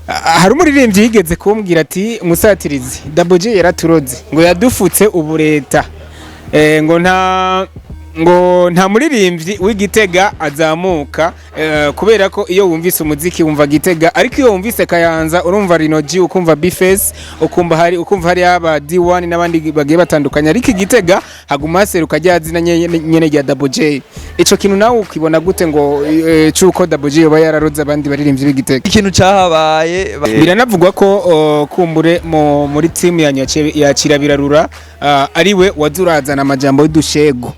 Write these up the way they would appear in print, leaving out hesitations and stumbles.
hari umuririmbyi yigeze kumbwira ati musatirizi Double J yaraturoze ngo yadufutse ubu leta ngo nta muririmbyi w'Igitega azamuka kubera ko iyo wumvise umuziki wumva Gitega ariko iyo wumvise Kayanza urumva Rinoji ukumva Bface ukumva hari aba D1 n'abandi bagiye batandukanye ariko Gitega haguma seruka ryazina nyene rya Double J. Ico kintu nawe ukibona gute ngo cuko Double J yoba yararoze abandi baririmbyi b'Igitega? Ikintu cahabaye biranavugwa ko kumbure muri team ya Kirabirarura ariwe wazurazana amajambo y'udushego.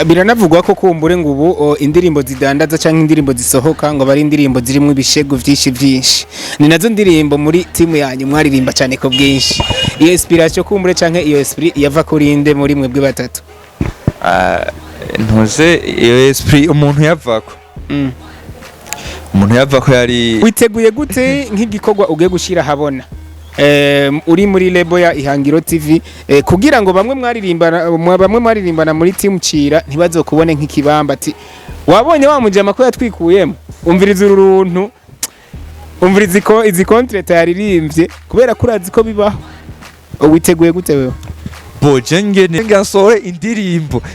Biranavugwa ko kumbure ngo ubu indirimbo zidandaza canke indirimbo zisohoka ngo bari indirimbo zirimo ibishego vyinshi ni nazo ndirimbo muri team yanyu mwaririmba cyane ko bwinshi. Iyo inspiration kumbure canke iyo esprit yava kuri inde muri mwebwe batatu? ntuze iyo esprit umuntu yavako umuntu yavako yari witeguye gute nk'igikorwa ugiye gushira ahabona uri muri lebo ya Ihangiro TV kugira ngo bamwe mwaririmbana muri team Cira ntibazokubone nk'ikibamba ati wabonye wa mujama ko yatwikuyemo umviriza uruntu umviriza ko izi contract yaririmbye kubera kurazi ko bibaho. Witeguye gute wewe? Boje ngasore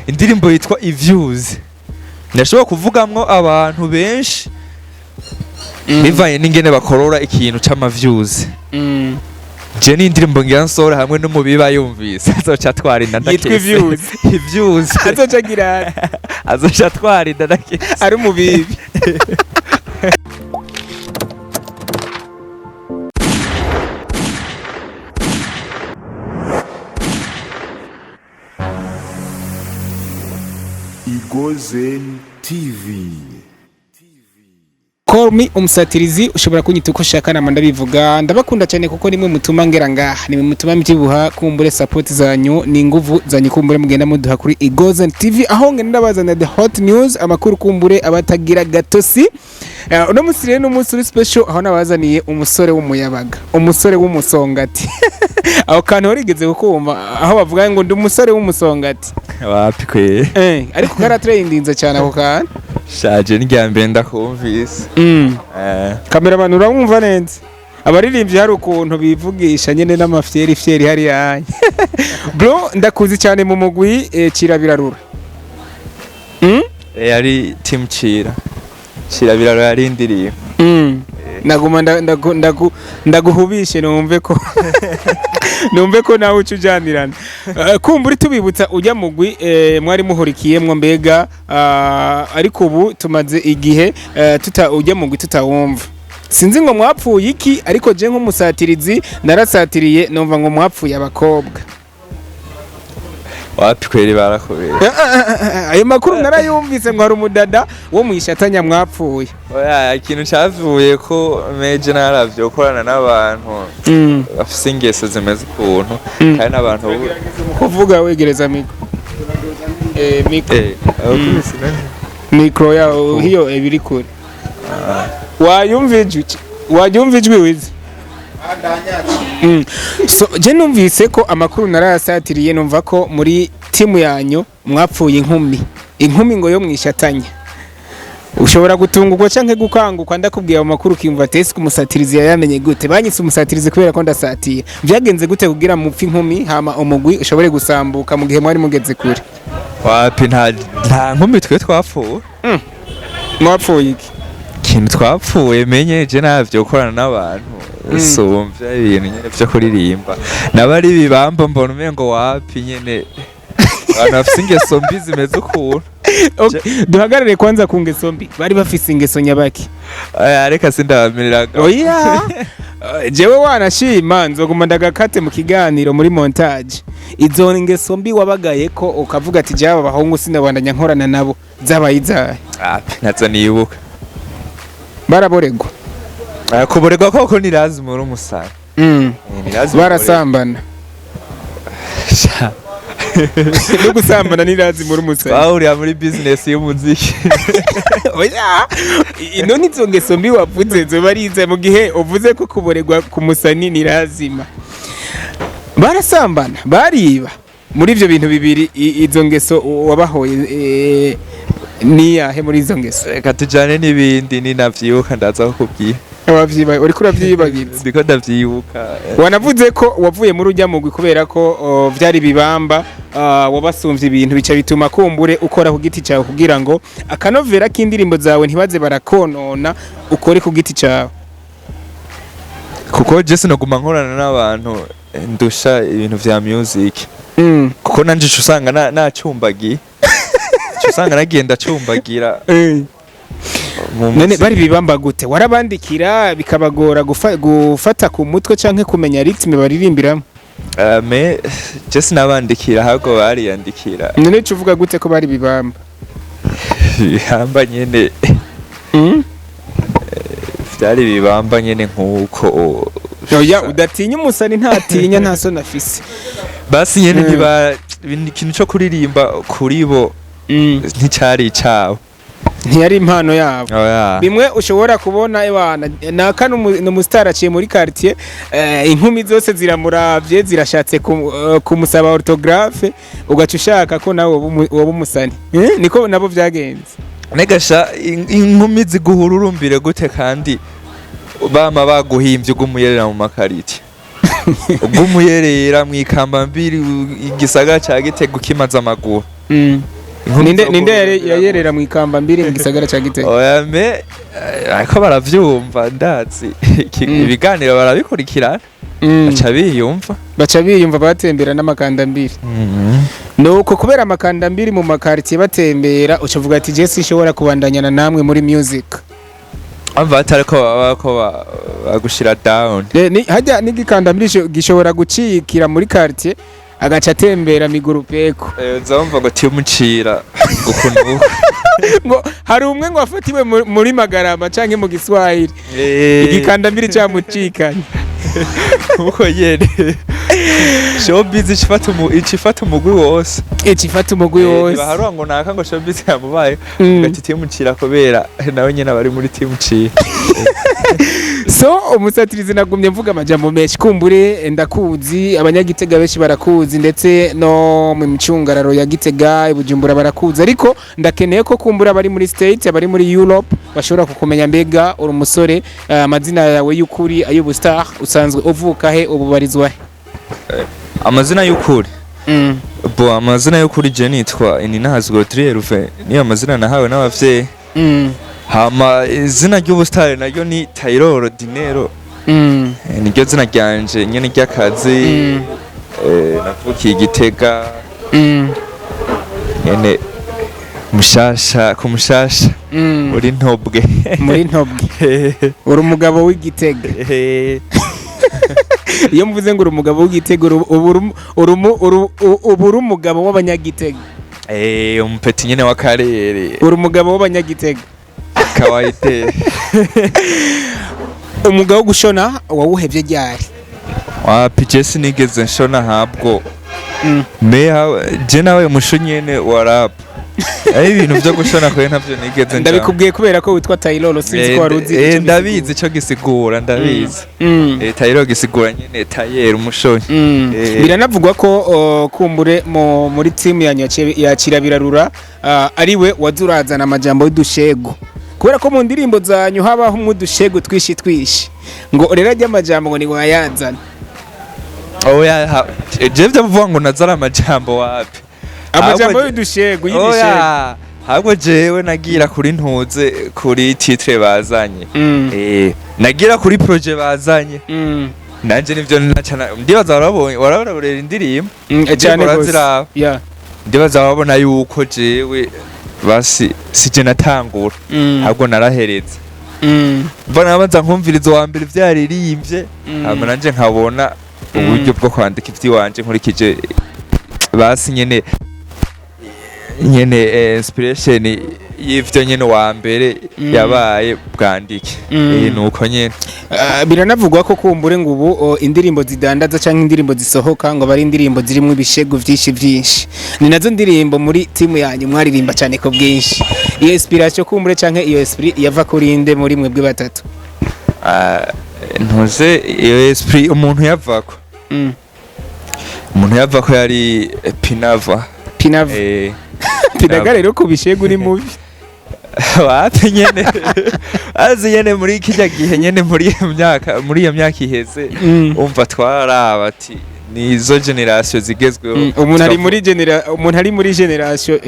indirimbo yitwa Views ndashobora kuvugamwo abantu benshi bivaye n'ingene bakorora ikintu c'ama views. Je ni indirimbo ngiyansora hamwe n'umubiba yumvise azoca twarinda ndakese Views azoca gira azoca twarinda ndakese ari umubibi. Igozen TV. Call me umusatirizi ushobora kunyita uko ushaka nama ndabivuga ndabakunda cyane kuko nimwe mutuma ngera ngaha nimwe mutuma mtibuha kumbure support zanyu ni nguvu zanyu kumbure mugenda muduha kuri Igozen TV aho ngenda bazana the hot news amakuru kumbure abatagira gatosi. Uno musire n'umunsi uri special aho nabazaniye umusore w'umuyabaga umusore w'umusongati aho kantu warigeze gukumva aho bavuga ngo ndi umusore w'umusongati wapi kwe ariko karatrendinze cyane ako kantu shaje n'igyambere ndakumvise kamera abantu uramwumva neza abaririmbyi hari ukuntu bivugisha nyene n'amafyeri hari yanye bro ndakuzi cyane mu mugwi Kirabirarura yari team Kirabirarura yari indirimbo naguma ndaguhubishe numve ko nawe ucujanirana kumbura tubibutsa ujya mugwi mwari muhorikiyemwo mbega ariko ubu tumaze igihe ujya mugwi tutawumva sinzi ngo mwapfuye iki ariko je nk'umusatirizi narasatiriye numva ngo mwapfuye abakobwa wapi kweri barakubera ayo makuru narayumvise ngo hari umudada wo mwishatanya mwapfuye. Oya ikintu cyavuye ko meje naravyo gukorana n'abantu bafise ingeso zimeze ukuntu kandi n'abantu kuvuga wegereza mikro ya hiyo ebiri kure wayumvijwe wize so je numvise ko amakuru narayasatiriye numva ko muri timu yanyu mwapfuye inkumi ngo yo mwishatanya ushobora gutungurwa canke gukangukwa ndakubwiye amakuru kimva tese kumusatirizi yamenye gute banyise umusatirizi kubera ko ndasatiye byagenze gute kugira mupfi inkumi hama umugwi ushobore gusambuka mu gihe mwari mugeze kure? Wapi nta nkumi twe twapfuye mwapfuye iki kintu twapfuye menye je navyo gukorana n'abantu sumvya ibintu nyene vyo kuririmba nabari bibamba mbona umengo wapi nyene abantu bafise ingeso mbi zimeze ukuntu. Duhagarare kwanza ku ngeso mbi bari bafise ingeso nyabaki reka sindabamiriraga oya jewe wanashima nzoguma ndagakate mu kiganiro muri montage izo ngeso mbi wabagaye ko ukavuga ati jaba bahungu sinabandanya nkorana nabo zabayizaye nazo nibuka baraboregwa kuboregwa koko ni lazima uri umusara barasambana no gusambana ni lazima uri umusara bahuriye muri business y'umuziki oya ino nizo ngeso mbi wavuze zo barize mu gihe uvuze ko kuboregwa ku musani ni lazima barasambana bariba muri ivyo bintu bibiri izo ngeso wabahoye ni yahe muri izo ngeso? Reka tujane n'ibindi ninavyibuka ndaza kukubwira. Wavyibaye uri kuravyibagiza. ndiko ndavyibuka. Wanavuze ko wavuye muri urya mugwi kubera ko vyari bibamba wabasumvye ibintu bica bituma kumbure ukora ku giti cyawe kugira ngo akanovera k'indirimbo zawe ntibaze barakonona ukore ku giti cyawe. Kuko je sinaguma nkorana n'abantu ndusha ibintu vya music. Kuko nanje usanga nacumbagiye. Usanga nagenda cumbagira. None bari bibamba gute? Warabandikira bikabagora gufata ku mutwe canke kumenya ritme baririmbiramo? Me je sinabandikira ahubwo bariyandikira. None cuvuga gute ko bari bibamba? Bibamba nyene. Vyari bibamba nyene nkuko. Oya udatinya umusani ntatinya nta so nafise. Basi nyene niba ikintu cyo kuririmba kuri bo nticari icabo. Ntiyari impano yabo. Bimwe ushobora kubona ebana naka n'umustar aciye muri quartier inkumi zose ziramuravye zirashatse kumusaba orthographe ugaca ushaka ko nawe woba umusani. Niko nabo vyagenze. Negasha inkumi ziguhururumbire gute kandi bama baguhimvye ugumuyerera mu makariti. Ugumuyerera mwikamba mbiri igisagara ca Gitega ukimaza amaguru. Ninde yayerera mu ikamba mbiri mu gisagara ca Gitega? Oya me ariko baravyumva ndazi ibiganiro barabikurikirana. Baca biyumva batembera n'amakanda mbiri. Nuko kubera amakanda mbiri mu makaritiye batembera ucavuga ati je sinshobora kubandanyana namwe muri music. Atariko bagushira down. Hajya n'igikanda mbiri gishobora gucikira muri quartier agaca atembera migurupeko. Nzamva ngo timucira gukunuka. Ngo hari umwe ngo afatiwe muri Magarama canke mu Giswahili. Igikanda mbiri cyamucikanye. Uko yene. Showbiz icifata umugwi wose. Icifata umugwi wose. Baharwa ngo naka ngo showbiz yamubaye gati timucira kubera nawe nyene bari muri timucira. So umusatirizi nagumye mvuga amajambo menshi kumbure ndakuzi abanyagitega benshi barakuzi ndetse no mu micungararo ya Gitega ibujumbura barakuzi ariko ndakeneye ko kumbura bari muri state abari muri Europe bashobora kukumenya mbega uri umusore amazina yawe y'ukuri ay'ubustar usanzwe uvuka he ububarizwa he? Amazina y'ukuri amazina y'ukuri je nitwa Ininahazwa Trieruve niyo amazina nahawe n'abavyeyi. Hama izina ry'ubustare naryo ni Taylor Dinero. Niryo zina ryanje nyene ry'akazi. Navukiye Gitega. Nyene mushasha uri ntobwe. Muri ntobwe. Uri umugabo w'Igitega. Iyo mvuze ngo uri umugabo w'Igitega uri umugabo w'abanyagitega. Umupeti nyene wa karere. Uri umugabo w'abanyagitega. Kawaite. Umugabo wo gushona wawuhevye ryari? Wapi Jesse nigeze nshona habwo. Je nawe mushonyene wa rap. Ibintu byo gushona kwe ntavyo nigeze nshona. Ndabikubwiye kubera ko witwa Taylor sinzi ko waruzi. Ndabizi cyo gisigura ndabizi. Taylor gisigura nyene Taylor umushonyi. Biranavugwa ko kumbure muri team ya Kirabirarura ariwe wazurazana amajambo y'udushego. Kubera ko mu ndirimbo zanyu habaho umudushego twishi ngo rero ajya amajambo ngo ni wayanzana. Oya je byavuga ngo nazara amajambo wapi? Amajambo y'udushego y'ibishego. Habwo jewe nagira kuri ntuze kuri titre bazanye. Nagira kuri projet bazanye. Nanje nivyo nacana ndibaza warabonye indirimbo. Cyane gose. Yeah. Ndibaza wabona yuko jewe basi sije natangura ahubwo narahereza. Mbona baza nkumvirizo wa mbere vyaririmbye hama nanje nkabona uburyo bwo kwandika ivy'iwanje nkurikije basi nyene inspiration y'ivyo nyene wa mbere yabaye bwandike. Nuko nyene biranavugwa ko kumbure ngo ubu indirimbo zidandaza canke indirimbo zisohoka ngo bari indirimbo zirimwe ibishego vyinshi. Ni nazo ndirimbo muri team yanyu mwaririmba cyane ko bwinshi. Iyo inspiration kumbure canke iyo esprit yava kuri inde muri mwebwe batatu? Ntuze iyo esprit umuntu yavako. Umuntu yavako yari Pinava. Pinava rero ku bishego ni mubi. Wapi nyene azi nyene muri kijya gihe nyene muri iyo myaka iheze umva twaraba ati nizo generation zigezweho umuntu ari muri generation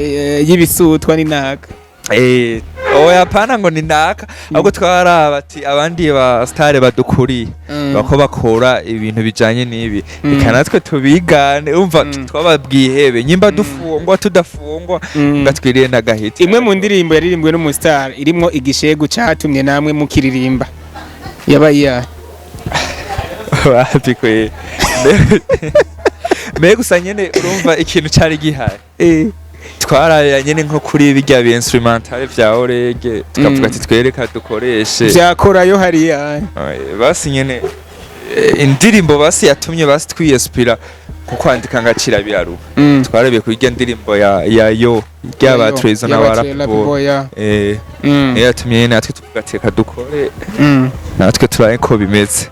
y'ibisutwa ni naka oya pana ngo ni naka ahubwo twaraba ati abandi ba star badukuriye bako bakora ibintu bijanye n'ibi reka natwe tubigane umva twababwihebe nyimba dufungwa tudafungwa ngatwiriye nagahita imwe mu ndirimbo yaririmbwe n'umustar irimwo igishegu catumye namwe mukiririmba yabaye wapikwe mbega gusa nyene urumva ikintu cari gihari twaraya nyene nko kuri bijya bi instrumental vya orege tukavuga ati twereka dukoreshe vyakorayo hariya basi nyene indirimbo basi yatumye basi twiyespira kukwandika ngacira biraruka twarabiye kujya ndirimbo ya yo ryaba Trezo na barapo yatumye natwe tugateka dukore natwe turaye ko bimeze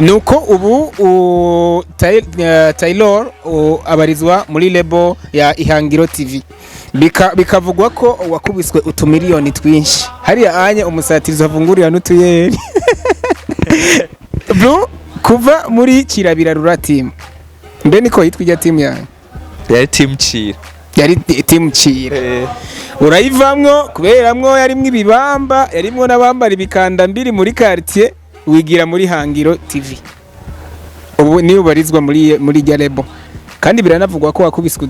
nuko ubu Taylor abarizwa muri label ya Ihangiro TV bikavugwa ko wakubiswe utumiliyoni twinshi hariya anye umusatirizo avungurira n'utuyeri bro kuva muri kirabirarura team mbe niko yitwa ijya team yanyu yari team Cira urayivamwo kuberamwo yarimwe ibibamba yarimwo nabambara ibikanda mbiri muri quartier wigira muri Hangiro TV ubu ni ubarizwa muri Galebo kandi biranavugwa ko wakubiswe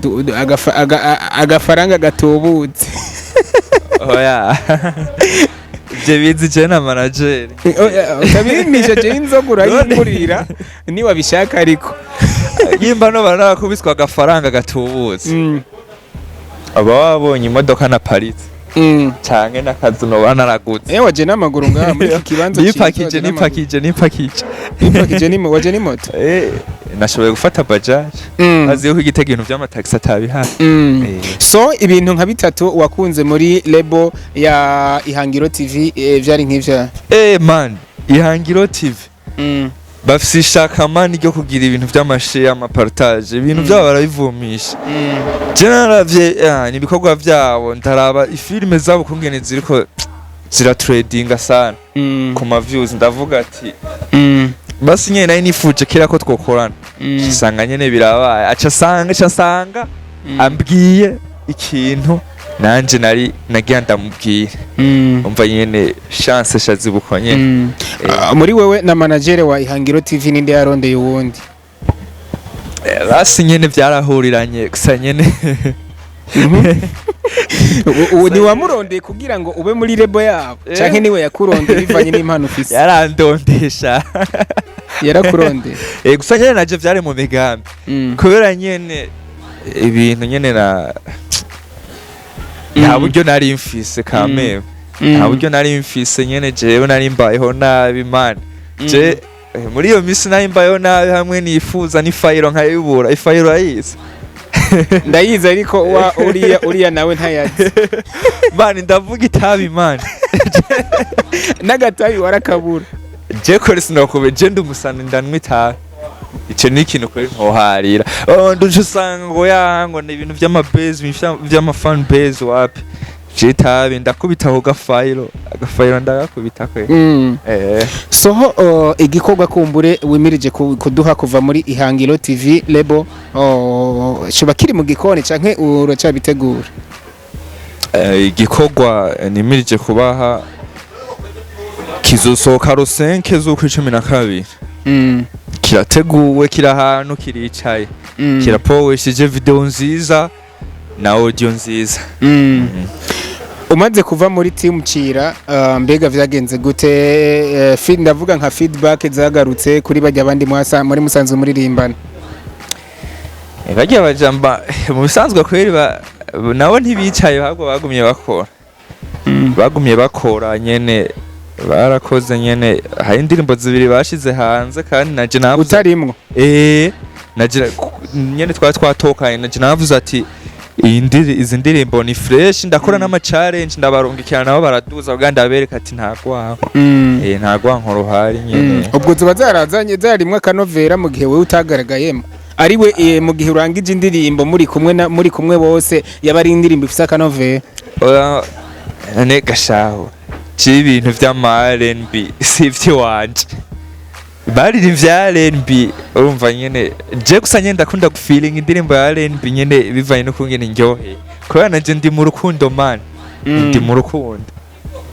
agafaranga gatobutse oya je bizi je na manager utabimisha je inzogura yimurira ni wabishaka ariko yimba no barakubiswa agafaranga gatubutse aba wabonye imodoka na Paris canke nakazi no banaragutse waje n'amaguru ngaha muri kibanza nipakije ni waje ni moto nashoboye gufata bajaj aziyo kugitega ibintu vy'amataxi atabiha so ibintu nka bitatu wakunze muri label ya Ihangiro TV vyari nk'ivya man Ihangiro TV bafise ishaka mani ryo kugira ibintu vy'amashe amapartage ibintu vyabo barabivumisha generally ni ibikorwa vyabo ndaraba ifilme zabo kungene ziriko zira trading sana ku ma views ndavuga ati basi nyene nari nifuje kera ko twokorana sanga nyene birabaye aca sanga ambwiye ikintu nanje nagiye ndamubwira umva nyene chance shazibuko nyene muri wewe na manager wa Ihangiro TV ninde yarondeye uwundi basi nyene vyarahuriranye gusa nyene ni wamurondeye kugira ngo ube muri label yabo canke niwe yakurondeye bivanye n'impano ufise yarandondesha yarakurondeye gusa nyene naje vyari mu migambi kubera nyene ibintu nyene nta buryo nari mfise kameme nta buryo nari mfise nyene jewe nari mbayeho nabi man je muri iyo misi nari mbayeho nabi hamwe nifuza ni fayiro nkayibura ifayiro ayise ndayiza ariko uriya nawe ntayazi man ndavuga itabi man n'agatabi warakabura je kore sinokube je ndumusana ndanwa itabi ico ni ikintu kuri ntoharira nduje usanga ngo yango ni ibintu vy'amabase vy'amafan base wapi jitabe ndakubitaho agafayiro ndagakubita kwe so igikorwa kumbure wimirije kuduha kuva muri Ihangiro TV label shoba kiri mu gikoni canke uracabitegura igikorwa nimirije kubaha kizosohoka rusenke z'uko 12 kirateguwe kira ahantu kiricaye kirapoweshije video nziza na audio nziza umaze kuva muri team Cira mbega vyagenze gute ndavuga nka feedback zagarutse kuri bajya abandi muri musanzwe muririmbana bajya bajamba mu bisanzwe kweri nabo ntibicaye ahubwo bagumye bakora nyene barakoze nyene hari indirimbo zibiri bashize hanze kandi naje navuze utarimwo naje nyene twatokanye naje navuze ati izi ndirimbo ni fresh ndakora n'ama challenge ndabarungikira nabo baraduza uganda abereka ati ntagwaho ntagwanko ruhari nyene ubwo zuba zarazanye zarimwe kanovera mu gihe wewe utagaragayemo ari we mu gihe urangije indirimbo muri kumwe bose yaba ari indirimbo ifise akanovera ne gashaho ibintu vy'ama R&B si ivy'iwanje baririmbye R&B urumva nyene je gusa nyene ndakunda gufeeling indirimbo ya R&B nyene bivanye no kungene ndyohe kubera nanje ndi mu rukundo man ndi mu rukundo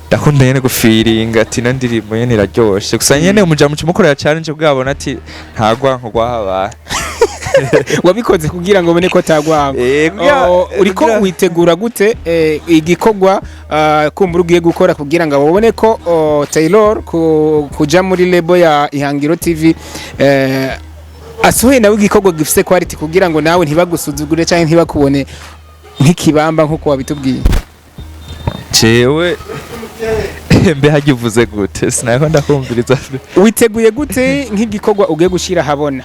ndakunda nyene gufeeling ati na ndirimbo nyene iraryoshe gusa nyene umuja mu cumukorera challenge bwabona ati ntagwanko gwahaba wabikoze kugira ngo ubone ko tagwanko uriko witegura gute igikorwa kumbura ugiye gukora kugira ngo babone ko Taylor kuja muri label ya Ihangiro TV asohoye nawe igikorwa gifise quality kugira ngo nawe ntibagusuzugure cyangwa ntibakubone nk'ikibamba nkuko wabitubwiye jewe mbe hagivuze gute sinako ndakumviriza witeguye gute nk'igikorwa ugiye gushira habona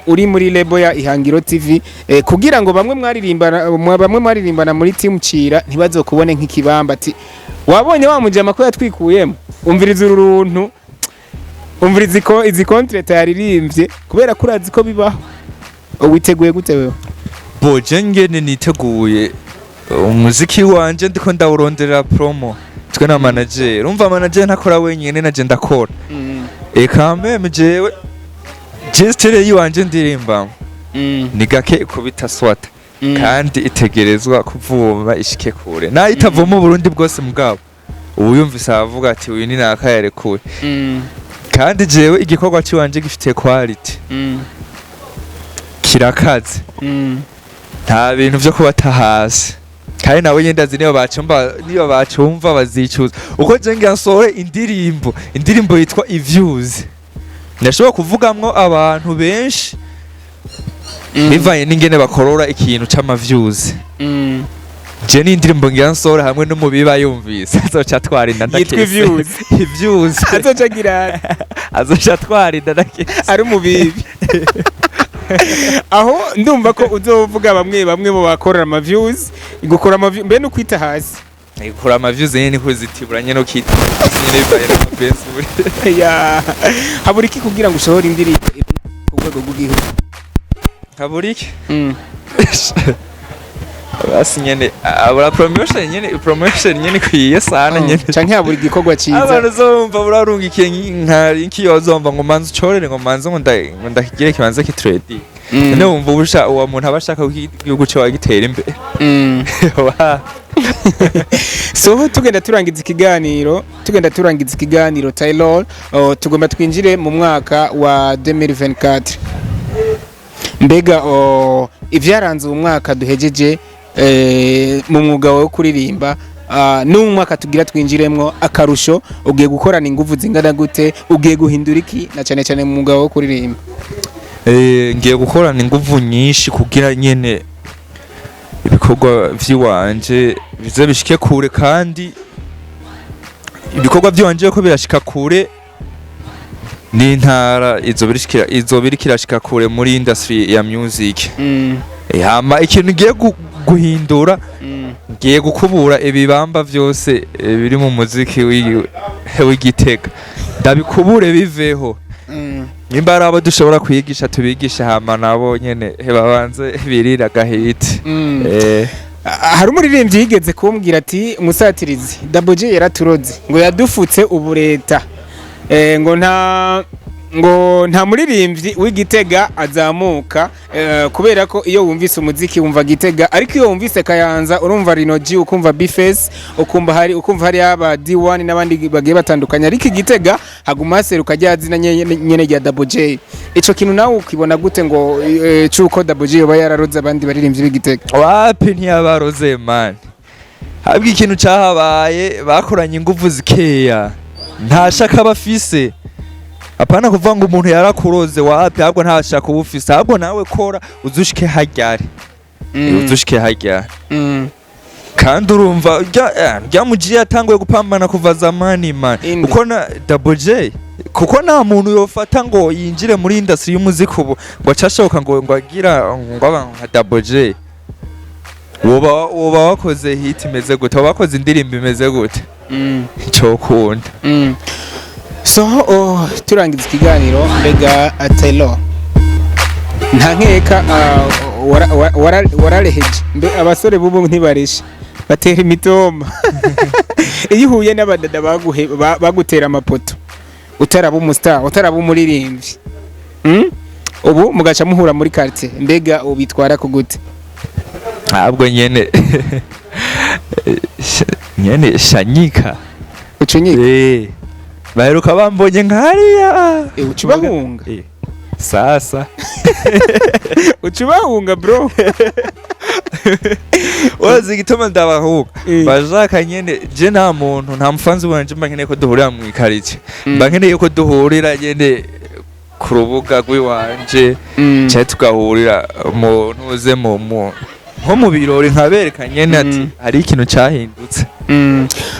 uri muri label ya Ihangiro TV kugira ngo bamwe mwaririmbana muri team Cira ntibazokubone nk'ikibamba ati wabonye wamujama ko yatwikuyemo umviriza uruntu umviriza ko izi contract yaririmbye kubera kurazi ko bibaho witeguye gute wewe boje ngene niteguye umuziki wanje ndiko ndawurondera promo twe na manager umva manager ntakora wenyene naje ndakora kameme jewe gesture yiwanje ndirimba ni gake kubita swata kandi itegerezwa kuvuma ishike kure na itavuma Burundi bwose mugabo ubu yumvise avuga ati uyu ni nakayare kure kandi jewe igikorwa ciwanje gifite quality kirakaze nta bintu vyo kubata hasi kandi nawe nyendazi niyo bacumva bazicuza uko je ngasore indirimbo yitwa iviews ndashobora kuvugamwo abantu benshi bivanye n'ingene bakorora ikintu c'amaviews je ni indirimbo ngiyansora hamwe no mubiba yumvise azoca twarinda ndakese iviews azoca twarinda ndakese ari mubibi aho ndumva ko uzovuga bamwe mu bakorera amaviews igukora amaviews mbe no kwita hasi igukora amaviews nyene kuzitibura nyene ukita nyene bibaye no Facebook ya haburiki kugira ngo ushobore indirimbo ku rwego rw'igihugu haburiki basi nyene abura promotion nyene kwiye sana nyene canke haburi gikorwa ciza abantu zomva burarungikiye nkiyo zomva ngo manzi ucorere ngo manzi ngo ndakigire kibanze ki trade none wumva ubusha uwo muntu abashaka igihugu cyo wagitera imbere so tugenda turangiza ikiganiro Taylor tugomba twinjire mu mwaka wa 2024 mbega ivyaranze umwaka duhejeje mu mwuga wo kuririmba n'umwaka tugira twinjiremwo akarusho ugiye gukorana ingufu zingana gute ugiye guhindura iki na cyane cyane mu mwuga wo kuririmba ngiye gukorana ingufu nyinshi kugira nyene ibikorwa vyiwanje bize bishike kure kandi ibikorwa vyiwanje ko birashika kure n'intara izobirikirashika kure muri industry ya music hama ikintu ngiye guhindura ngiye gukubura ibibamba vyose biri mu muziki w'Igitega ndabikubure biveho nimba ari abo dushobora kwigisha tubigisha hama nabo nyene babanze birira gahiti hari umuririmbyi yigeze kumbwira ati musatirizi Double J yaraturoze ngo yadufutse ubu leta ngo nta muririmbyi w'Igitega azamuka kubera ko iyo wumvise umuziki wumva Gitega ariko iyo wumvise Kayanza urumva Rinoji ukumva Bface ukumva hari aba D1 n'abandi bagiye batandukanye ariko Gitega haguma seruka ryazina nyene rya Double J ico kintu nawe ukibona gute ngo cuko Double J yoba yararoze abandi baririmbyi b'Igitega wapi ntiyabaroze man habwi ikintu cahabaye bakoranye ingufu zikeya nta shaka bafise apana kuvuga ngo umuntu yarakuroze wapi ahubwo ntashaka ubufise ahubwo nawe kora uzushike hajyari uzushike hajyari kandi urumva ryamugiye yatanguye gupambana kuva zamani man uko na Double J kuko nta muntu yofata ngo yinjire muri industry y'umuziki ubu ngo acashoka ngo agira ngo nka Double J woba wakoze hit imeze gute woba wakoze indirimbo imeze gute cyo kunda so turangiza ikiganiro mbega Taylor nta nkeka warareheje mbe abasore bubu ntibareshe batera imitoma iyo uhuye n'abadada bagutera amapoto utaraba umustar utaraba umuririmbyi ubu mugaca muhura muri quartier mbega ubitwara ko gute? Ntabwo nyene shanyika ucunyika baheruka bambonye nkariya ucubahunga sasa ucubahunga bro wazi gituma ndabahunga bashaka nyene je nta muntu nta mufanzi wanje mba nkeneye ko duhurira mu ikarike mba nkeneye ko duhurira nyene ku rubuga rw'iwanje cyangwa tugahurira mu ntuze mu nko mu birori nkabereka nyene ati hari ikintu cyahindutse.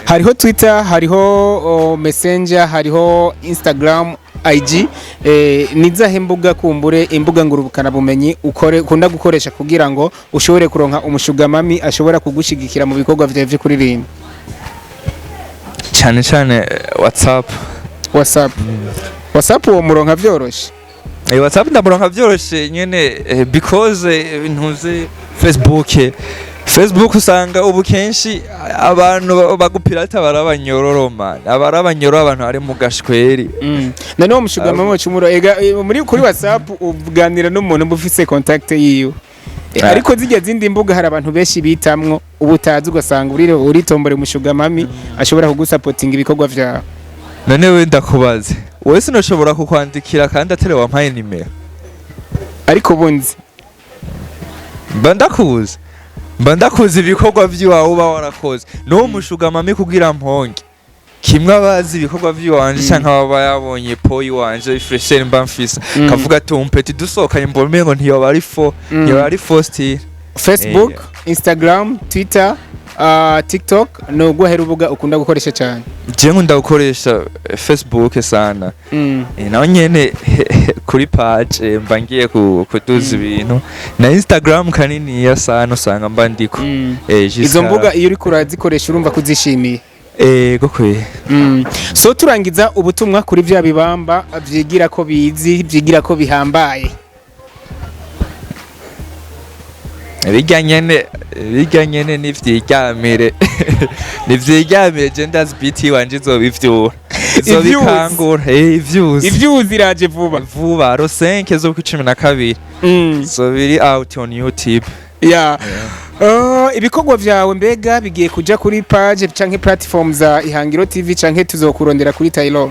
Hariho Twitter, hariho Messenger, hariho Instagram, IG, nizahe mbuga kumbure imbuga ngurubukana bumenyi ukunda gukoresha kugira ngo ushobore kuronka umushugamami ashobora kugushigikira mu bikorwa vyawe kuririmba? Cyane WhatsApp uwo muronka vyoroshe? WhatsApp ndamuronka vyoroshe nyene because ntuze Facebook usanga ubu kenshi abantu bagupirata barabanyororoma abarabanyorora abantu ari mu gashweri none wo mushugama mu cumuro muri kuri WhatsApp uganira n'umuntu bufise contact yiwe ariko zijya zindi mbuga hari abantu benshi bitamwo ubutazi ugasanga uritombore mushugamami ashobora kugusupportinga ibikorwa vyawe. None we ndakubaze wowe sinoshobora kukwandikira kandi atari wampaye nimero ariko bunzi mba ndakuzi ibikorwa by'iwawe uba warakoze no mushugamami kugira mponge kimwe abazi ibikorwa by'iwanje cyangwa baba yabonye poyi wanje fresher mba mfisa kavuga ati umpeti dusokanye mbome ngo ntiyo bari still. Facebook, Instagram, Twitter, TikTok no guhera ubuga ukunda gukoresha cyane? Je nkunda gukoresha Facebook sana naho nyene kuri page mba ngiye kuduza ibintu na Instagram kanini ya sana usanga mba ndiko izo mbuga iyo uri kurazikoresha urumva kuzishimiye? Gokwe so turangiza ubutumwa kuri bya bibamba vyigira ko bizi vyigira ko bihambaye bijya nyene nivyiryamire je ndazi biti wanje izobivyura izobikangura ivyuzi iraje vuba ro 5 zo ku 12 so biri out on YouTube. Ibikorwa vyawe mbega bigiye kuja kuri page canke platform za Ihangiro TV canke tuzokurondera kuri Taylor?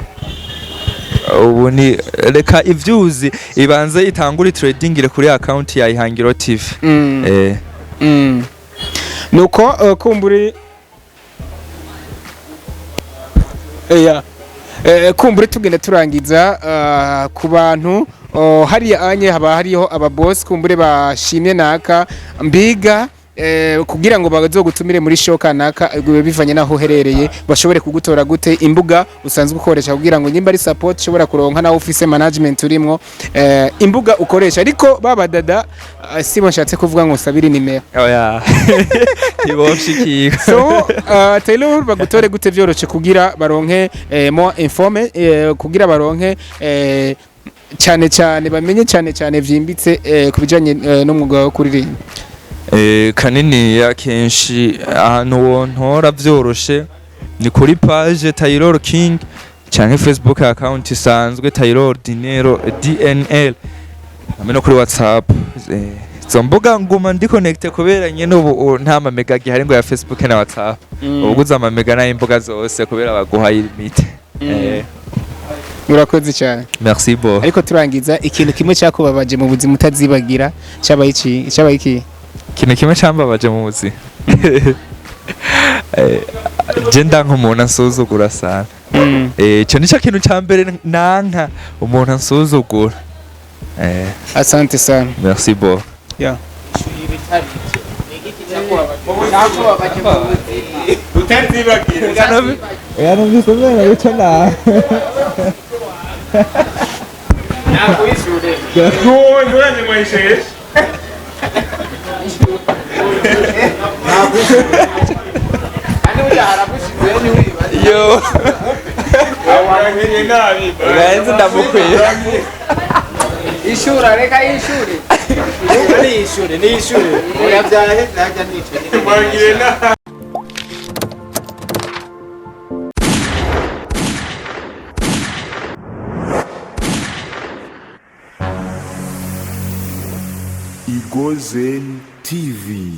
Ubu ni reka ivyuzi ibanze itangura trading kuri account ya Ihangiro TV. Nuko kumburi kumbure tugenda turangiza ku bantu hariya anye haba hariho ababoss kumbure bashimye naka mbiga kugira ngo bazogutumire muri show kanaka bivanye naho herereye bashobore kugutora gute imbuga usanzwe ukoresha kugira ngo nyimba ari support shobora kuronka na office management urimo imbuga ukoresha ariko babadada sibo nshatse kuvuga ngo sabiri nimero iboshikika so Taylor bagutore gute byoroce kugira baronke more informe kugira baronke cyane bamenye cyane vyimbitse kubijanye n'umwuga wo kuririmba? Kanini ya kenshi ahantu wontora vyoroshe ni kuri page Taylor King canke Facebook account isanzwe Taylor Dinero DNL hamwe no kuri WhatsApp zo mbuga nguma ndi connect kubera nyene ubu nta mamega gihari ngo ya Facebook na WhatsApp ubuguza amamega na imbuga zose kubera baguha limit. Murakoze cyane. Merci bo. Ariko turangiza ikintu kimwe cyakubabaje mu buzima utazibagira cyabaye iki? Ikintu kimwe cyambabaje mu buzima je ndanka umuntu ansuzugura sana ico nico kintu cya mbere nanka umuntu ansuzugura. Asante sana. Merci bo. Yo Ganze ndamukwiye ishura reka ishuri ni ishuri oya byahe najya nice Igozen TV.